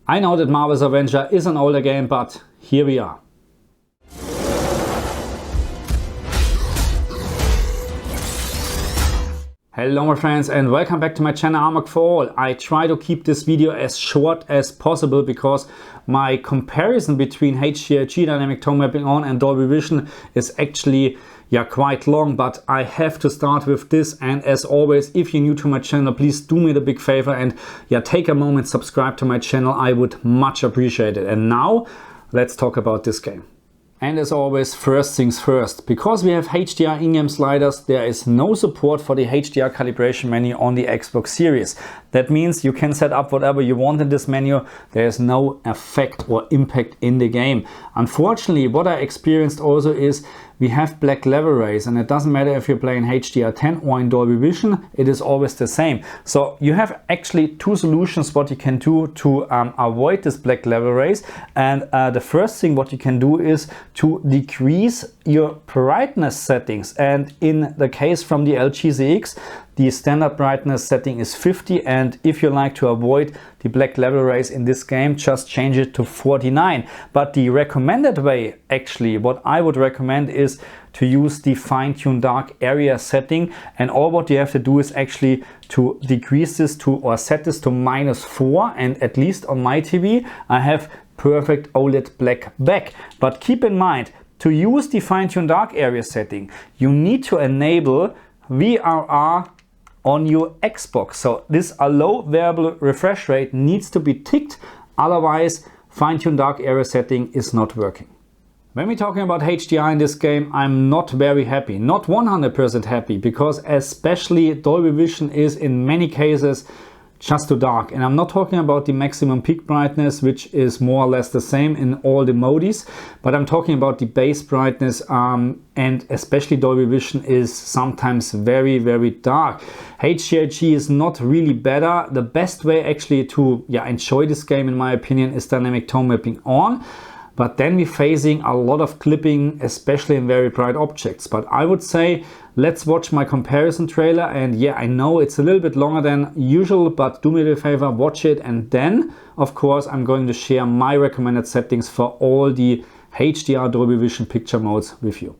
I know that Marvel's Avengers is an older game, but here we are. Hello my friends and welcome back to my channel Armag for All. I try to keep this video as short as possible because my comparison between HGiG Dynamic Tone Mapping On and Dolby Vision is actually quite long, but I have to start with this. And as always, if you're new to my channel, please do me the big favor and take a moment, subscribe to my channel. I would much appreciate it. And now let's talk about this game. And as always, first things first, because we have HDR in-game sliders, there is no support for the HDR calibration menu on the Xbox Series. That means you can set up whatever you want in this menu. There is no effect or impact in the game. Unfortunately, what I experienced also is we have black level rays, and it doesn't matter if you're playing HDR10 or in Dolby Vision, it is always the same. So you have actually two solutions what you can do to avoid this black level rays. And the first thing what you can do is to decrease your brightness settings. And in the case from the HGiG, the standard brightness setting is 50, and if you like to avoid the black level rays in this game, just change it to 49. But the recommended way, actually, what I would recommend is to use the fine-tune dark area setting, and all what you have to do is actually to decrease this to or set this to -4, and at least on my TV I have perfect OLED black back. But keep in mind, to use the fine-tune dark area setting, you need to enable VRR on your Xbox. So this allow variable refresh rate needs to be ticked, otherwise fine-tune dark area setting is not working. When we're talking about HDR in this game, I'm not very happy, not 100% happy, because especially Dolby Vision is in many cases just too dark. And I'm not talking about the maximum peak brightness, which is more or less the same in all the modis, but I'm talking about the base brightness, and especially Dolby Vision is sometimes very, very dark. HGiG is not really better. The best way actually to enjoy this game, in my opinion, is Dynamic Tone Mapping On. But then we're facing a lot of clipping, especially in very bright objects. But I would say, let's watch my comparison trailer. And I know it's a little bit longer than usual, but do me the favor, watch it. And then, of course, I'm going to share my recommended settings for all the HDR Dolby Vision picture modes with you.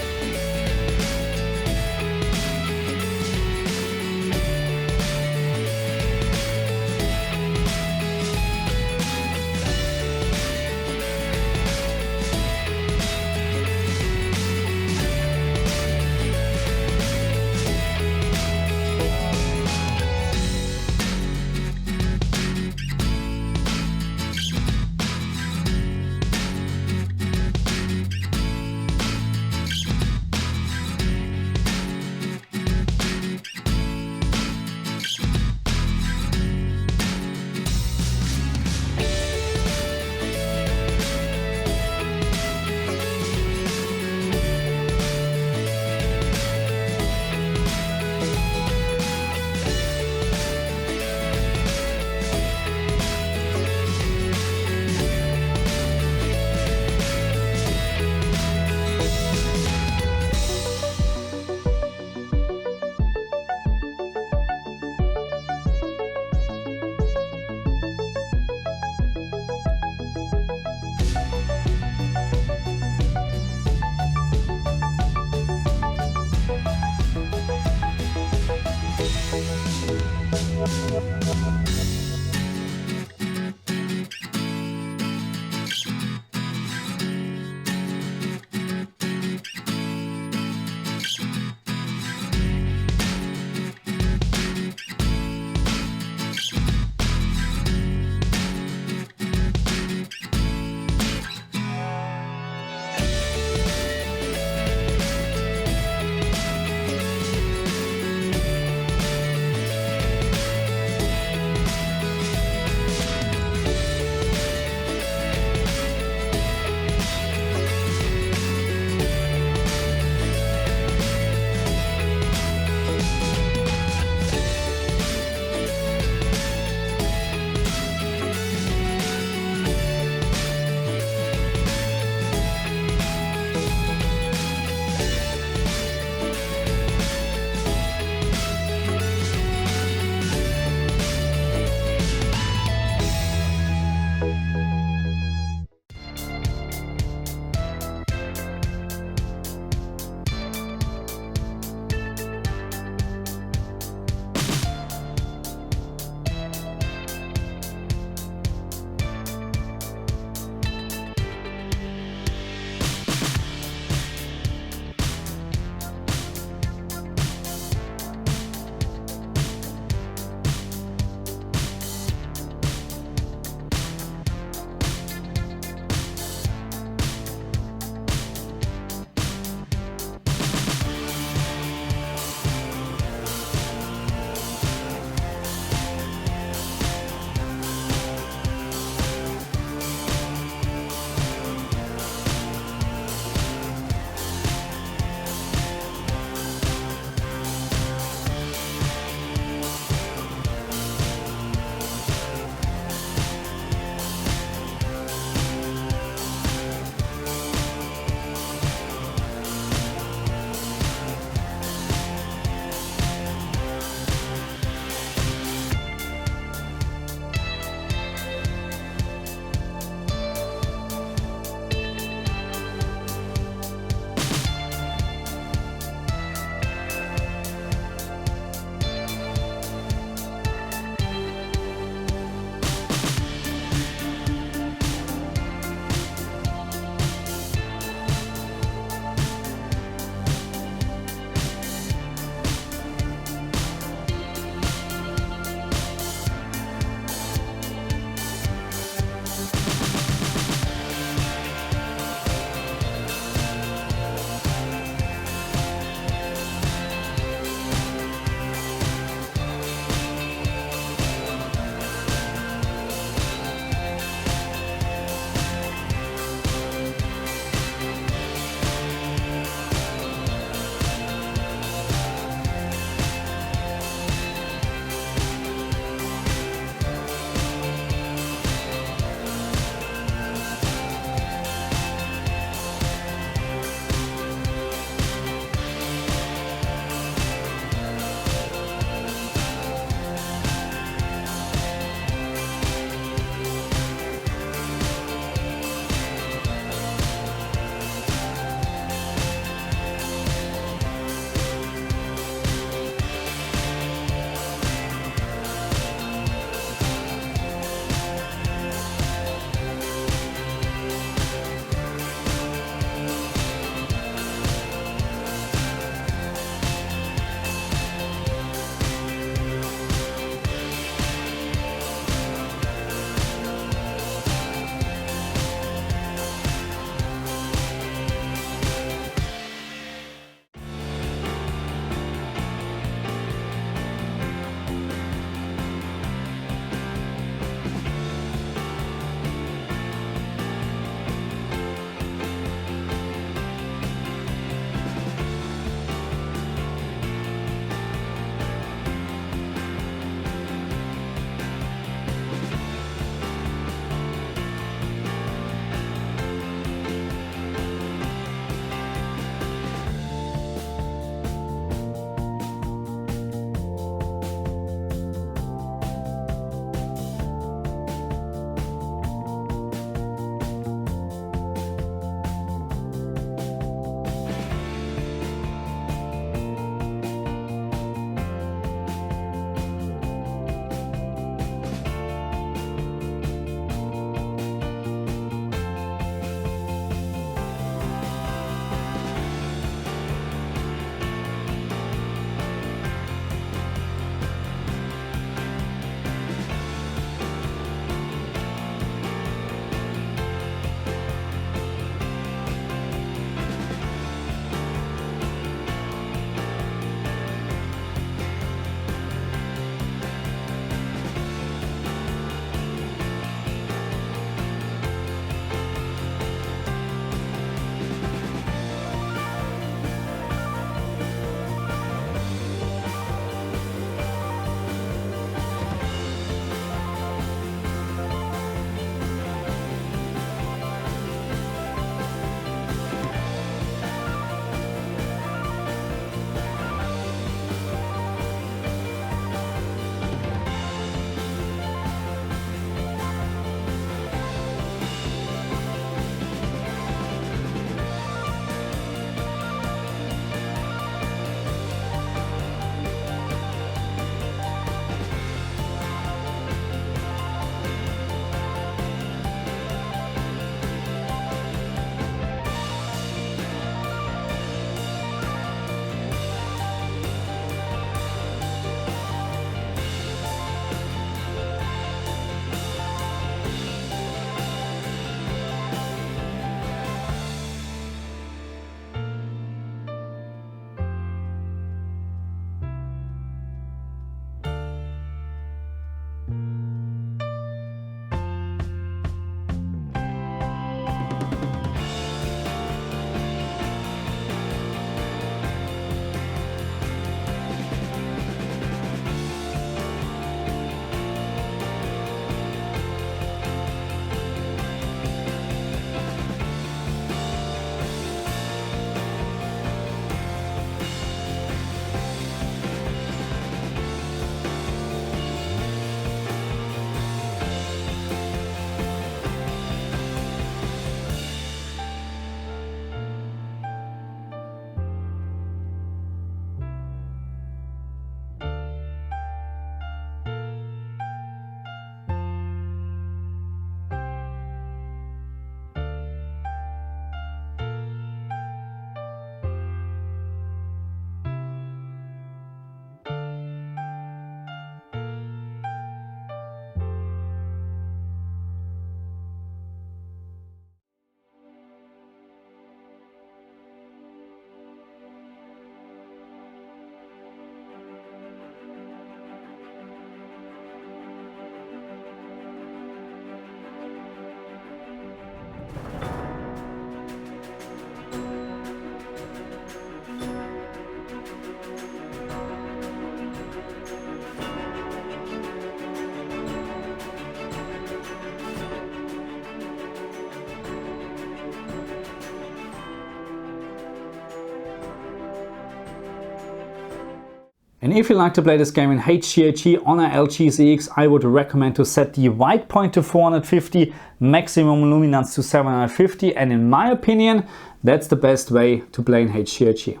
And if you like to play this game in HGiG on a LG CX, I would recommend to set the white point to 450, maximum luminance to 750, and in my opinion, that's the best way to play in HGiG.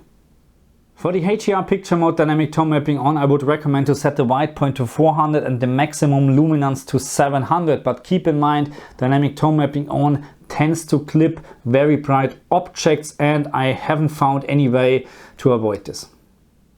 For the HDR picture mode dynamic tone mapping on, I would recommend to set the white point to 400 and the maximum luminance to 700, but keep in mind dynamic tone mapping on tends to clip very bright objects and I haven't found any way to avoid this.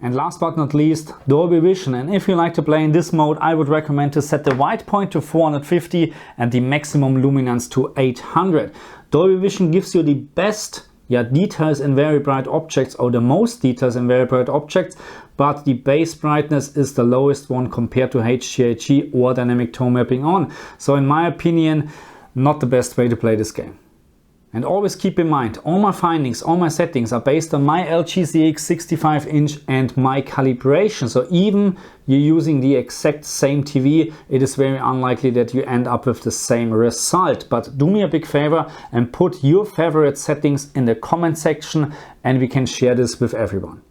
And last but not least, Dolby Vision. And if you like to play in this mode, I would recommend to set the white point to 450 and the maximum luminance to 800. Dolby Vision gives you the best details in very bright objects, or the most details in very bright objects, but the base brightness is the lowest one compared to HGiG or dynamic tone mapping on. So in my opinion, not the best way to play this game. And always keep in mind, all my findings, all my settings are based on my LG CX 65-inch and my calibration. So even you're using the exact same TV, it is very unlikely that you end up with the same result. But do me a big favor and put your favorite settings in the comment section and we can share this with everyone.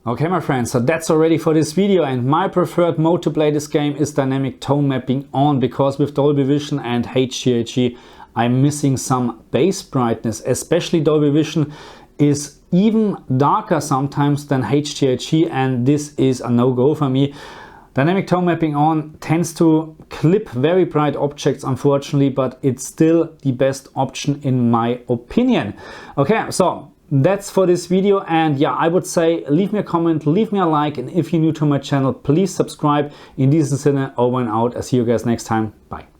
Okay my friends, so that's already for this video, and my preferred mode to play this game is dynamic tone mapping on, because with Dolby Vision and HGiG I'm missing some base brightness. Especially Dolby Vision is even darker sometimes than HGiG, and this is a no-go for me. Dynamic tone mapping on tends to clip very bright objects unfortunately, but it's still the best option in my opinion. Okay, so that's for this video, and yeah, I would say leave me a comment, leave me a like, and if you're new to my channel, please subscribe. In diesem Sinne, over and out. I'll see you guys next time. Bye.